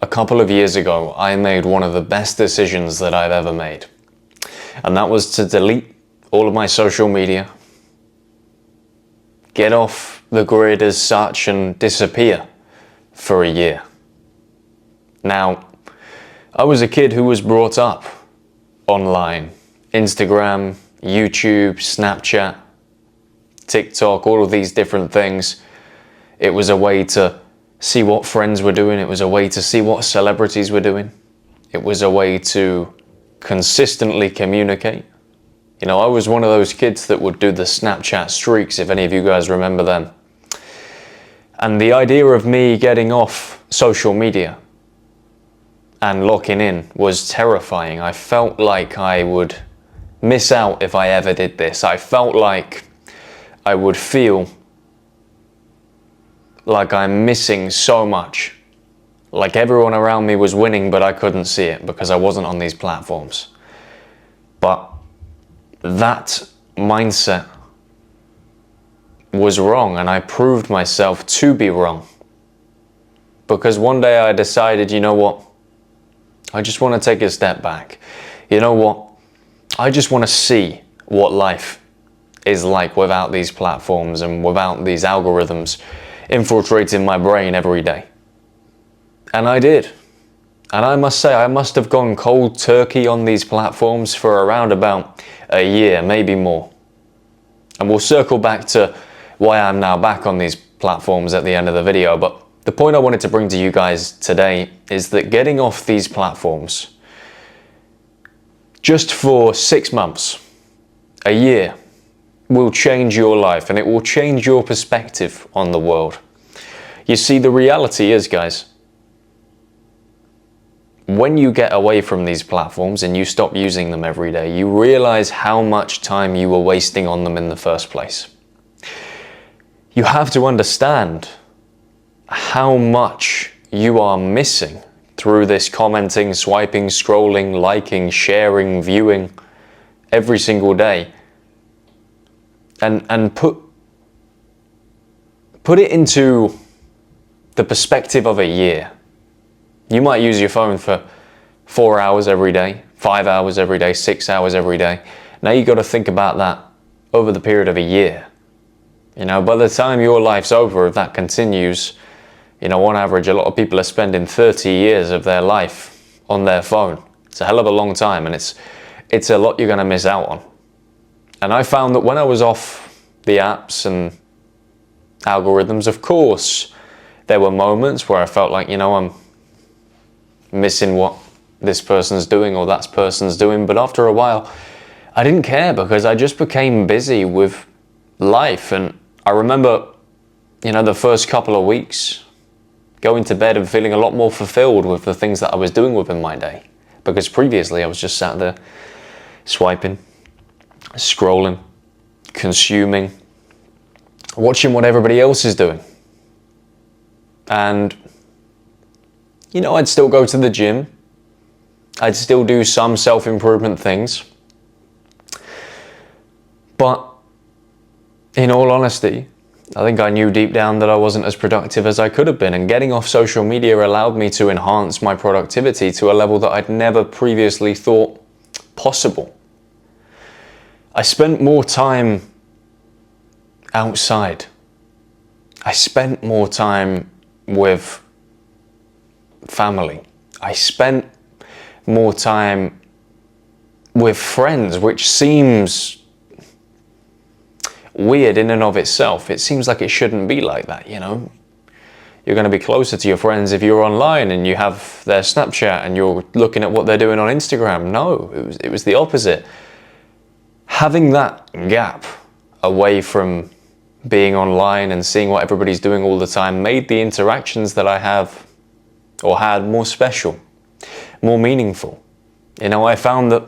a couple of years ago, I made one of the best decisions that I've ever made. And that was to delete all of my social media, get off the grid as such, and disappear for a year. Now, I was a kid who was brought up online. Instagram, YouTube, Snapchat, TikTok, all of these different things. It was a way to see what friends were doing. It was a way to see what celebrities were doing. It was a way to consistently communicate. You know, I was one of those kids that would do the Snapchat streaks, if any of you guys remember them. And the idea of me getting off social media and locking in was terrifying. I felt like I would miss out if I ever did this. I felt like I would feel like I'm missing so much. Like everyone around me was winning, but I couldn't see it because I wasn't on these platforms. But that mindset was wrong, and I proved myself to be wrong. Because one day I decided, you know what? I just want to take a step back. You know what? I just want to see what life is like without these platforms and without these algorithms infiltrating my brain every day. And I did. And I must say, I must have gone cold turkey on these platforms for around about a year, maybe more. And we'll circle back to why I'm now back on these platforms at the end of the video. But the point I wanted to bring to you guys today is that getting off these platforms just for 6 months, a year, will change your life, and it will change your perspective on the world. You see, the reality is, guys, when you get away from these platforms and you stop using them every day, you realize how much time you were wasting on them in the first place. You have to understand how much you are missing through this commenting, swiping, scrolling, liking, sharing, viewing every single day. And put it into the perspective of a year. You might use your phone for 4 hours every day, 5 hours every day, 6 hours every day. Now you got to think about that over the period of a year. You know, by the time your life's over, if that continues, you know, on average, a lot of people are spending 30 years of their life on their phone. It's a hell of a long time, and it's a lot you're going to miss out on. And I found that when I was off the apps and algorithms, of course, there were moments where I felt like, you know, I'm missing what this person's doing or that person's doing. But after a while, I didn't care because I just became busy with life. And I remember, you know, the first couple of weeks going to bed and feeling a lot more fulfilled with the things that I was doing within my day. Because previously I was just sat there swiping, scrolling, consuming, watching what everybody else is doing. And, you know, I'd still go to the gym. I'd still do some self-improvement things. But in all honesty, I think I knew deep down that I wasn't as productive as I could have been. And getting off social media allowed me to enhance my productivity to a level that I'd never previously thought possible. I spent more time outside. I spent more time with family. I spent more time with friends, which seems weird in and of itself. It seems like it shouldn't be like that, you know. You're going to be closer to your friends if you're online and you have their Snapchat and you're looking at what they're doing on Instagram. No, it was the opposite. Having that gap away from being online and seeing what everybody's doing all the time made the interactions that I have or had more special, more meaningful. You know, I found that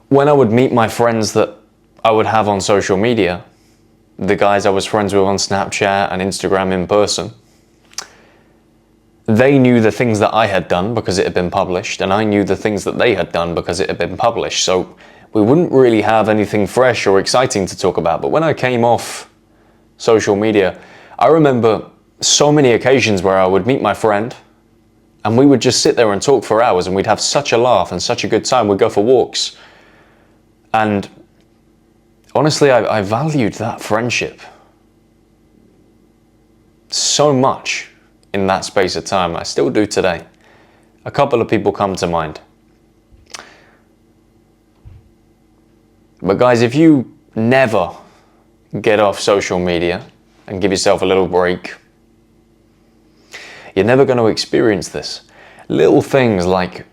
when I would meet my friends that I would have on social media, the guys I was friends with on Snapchat and Instagram in person, they knew the things that I had done because it had been published, and I knew the things that they had done because it had been published. So we wouldn't really have anything fresh or exciting to talk about. But when I came off social media, I remember so many occasions where I would meet my friend And we would just sit there and talk for hours, and we'd have such a laugh and such a good time. We'd go for walks. And honestly, I valued that friendship so much in that space of time. I still do today. A couple of people come to mind. But guys, if you never get off social media and give yourself a little break, you're never going to experience this. Little things like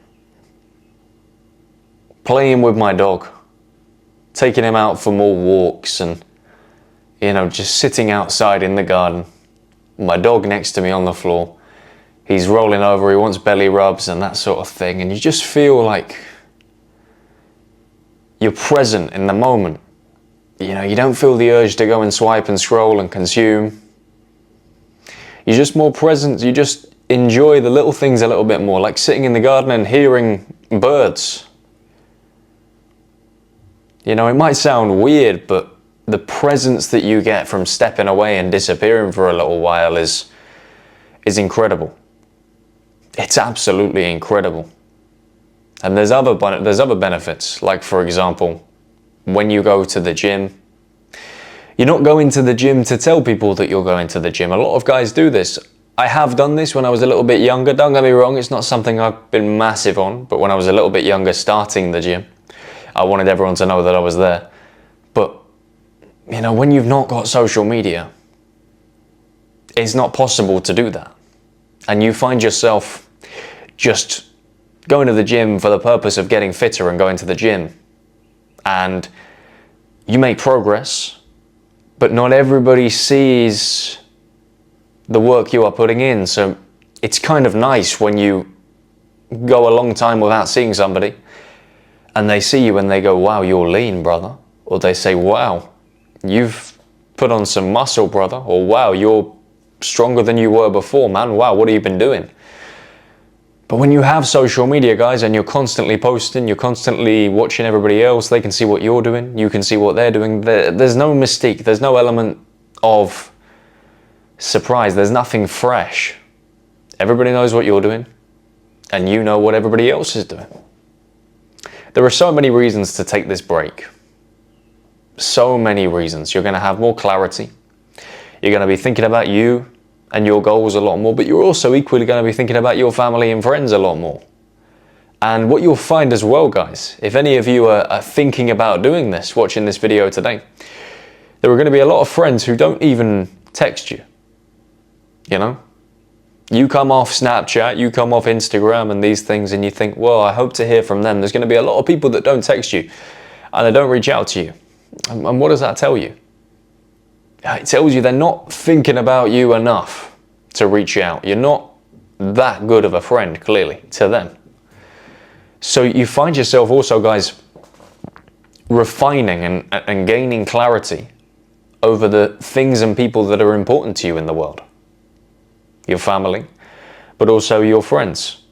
playing with my dog, taking him out for more walks, and just sitting outside in the garden, my dog next to me on the floor, he's rolling over, he wants belly rubs and that sort of thing, and you just feel like you're present in the moment. You don't feel the urge to go and swipe and scroll and consume. You're just more present. You just enjoy the little things a little bit more, like sitting in the garden and hearing birds. It might sound weird, but the presence that you get from stepping away and disappearing for a little while is incredible. It's absolutely incredible. And there's other benefits, like for example, when you go to the gym, you're not going to the gym to tell people that you're going to the gym. A lot of guys do this. I have done this when I was a little bit younger. Don't get me wrong, it's not something I've been massive on, but when I was a little bit younger starting the gym, I wanted everyone to know that I was there. But, when you've not got social media, it's not possible to do that. And you find yourself just going to the gym for the purpose of getting fitter and going to the gym. And you make progress, but not everybody sees the work you are putting in. So it's kind of nice when you go a long time without seeing somebody and they see you and they go, wow, you're lean, brother. Or they say, wow, you've put on some muscle, brother. Or wow, you're stronger than you were before, man. Wow, what have you been doing? But when you have social media, guys, and you're constantly posting, you're constantly watching everybody else, they can see what you're doing, you can see what they're doing. There's no mystique, there's no element of surprise, there's nothing fresh. Everybody knows what you're doing, and you know what everybody else is doing. There are so many reasons to take this break. So many reasons. You're going to have more clarity. You're going to be thinking about you and your goals a lot more, but you're also equally going to be thinking about your family and friends a lot more. And what you'll find as well, guys, if any of you are thinking about doing this, watching this video today, there are going to be a lot of friends who don't even text you. You come off Snapchat, you come off Instagram and these things, and you think, well, I hope to hear from them. There's going to be a lot of people that don't text you and they don't reach out to you. And what does that tell you? It tells you they're not thinking about you enough to reach out. You're not that good of a friend, clearly, to them. So you find yourself also, guys, refining and gaining clarity over the things and people that are important to you in the world. Your family, but also your friends.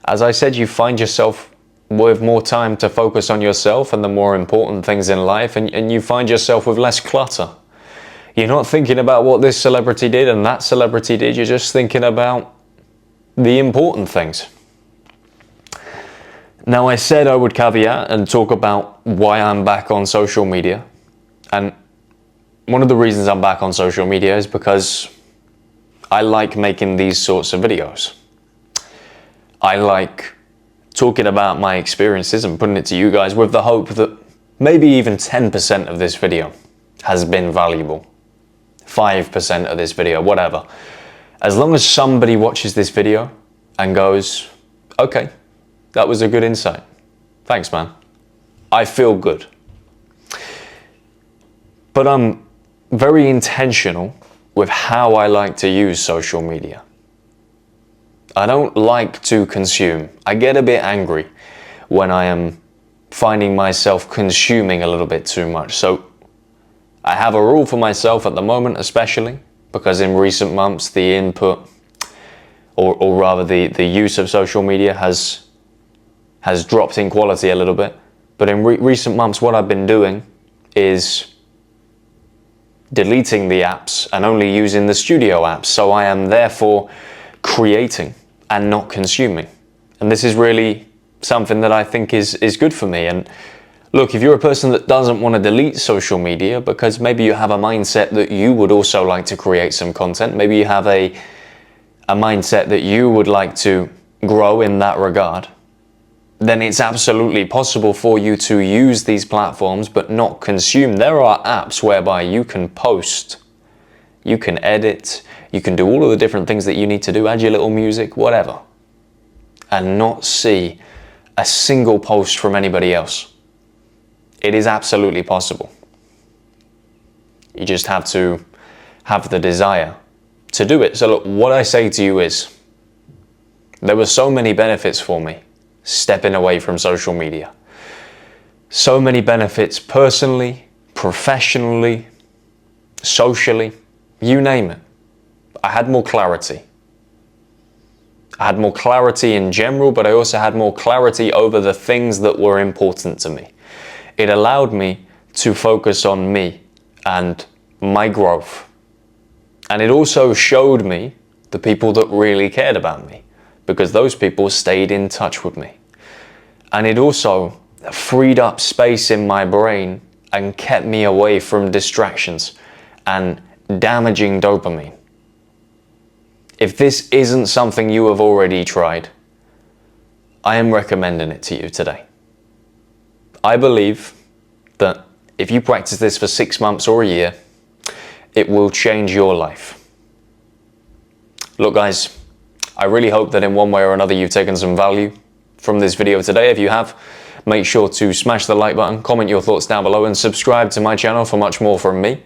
As I said, you find yourself with more time to focus on yourself and the more important things in life, and you find yourself with less clutter. You're not thinking about what this celebrity did and that celebrity did, you're just thinking about the important things. Now, I said I would caveat and talk about why I'm back on social media. And one of the reasons I'm back on social media is because I like making these sorts of videos. I like talking about my experiences and putting it to you guys with the hope that maybe even 10% of this video has been valuable. 5% of this video, whatever. As long as somebody watches this video and goes, okay, that was a good insight. Thanks, man. I feel good. But I'm very intentional with how I like to use social media. I don't like to consume. I get a bit angry when I am finding myself consuming a little bit too much. So I have a rule for myself at the moment, especially because in recent months the input, or rather the use of social media has dropped in quality a little bit. But in recent months, what I've been doing is deleting the apps and only using the studio apps. So I am therefore creating and not consuming. And this is really something that I think is good for me. And look, if you're a person that doesn't want to delete social media because maybe you have a mindset that you would also like to create some content, maybe you have a mindset that you would like to grow in that regard, then it's absolutely possible for you to use these platforms but not consume. There are apps whereby you can post, you can edit, you can do all of the different things that you need to do, add your little music, whatever, and not see a single post from anybody else. It is absolutely possible. You just have to have the desire to do it. So look, what I say to you is, there were so many benefits for me stepping away from social media. So many benefits personally, professionally, socially, you name it. I had more clarity. I had more clarity in general, but I also had more clarity over the things that were important to me. It allowed me to focus on me and my growth. And it also showed me the people that really cared about me, because those people stayed in touch with me. And it also freed up space in my brain and kept me away from distractions and damaging dopamine. If this isn't something you have already tried, I am recommending it to you today. I believe that if you practice this for 6 months or a year, it will change your life. Look guys, I really hope that in one way or another you've taken some value from this video today. If you have, make sure to smash the like button, comment your thoughts down below, and subscribe to my channel for much more from me.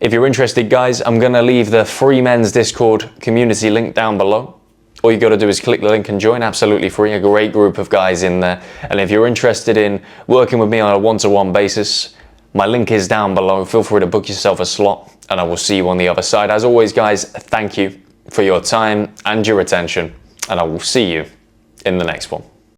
If you're interested guys, I'm going to leave the free men's Discord community link down below. All you got to do is click the link and join, absolutely free, a great group of guys in there. And if you're interested in working with me on a one-to-one basis, my link is down below. Feel free to book yourself a slot and I will see you on the other side. As always guys, thank you for your time and your attention, and I will see you in the next one.